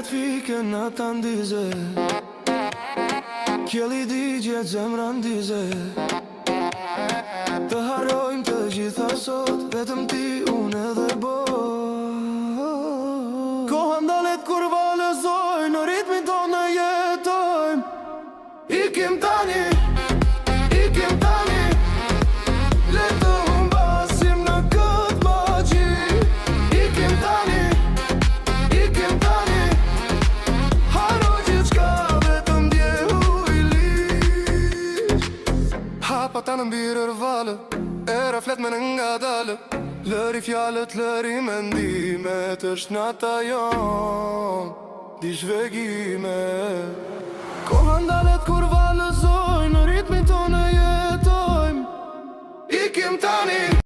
Shpirët fike në të ndize, kjeli digje zemra ndize. Të harojmë të gjitha sot, vetëm ti, unë edhe bo. Koha ndalet kur valëzoj, në ritmin tonë në jetojmë. Ikim tani, ikim tani, le të humbasim në këtë magji. Ikim tani, ikim tani, haroj gjithçka, vetëm djehu i liq. Hapa ta në mbirër valë, era flet me në nga dalë. Lëri fjallët, lëri mendimet, është nata jon, di shvegime. Koha ndale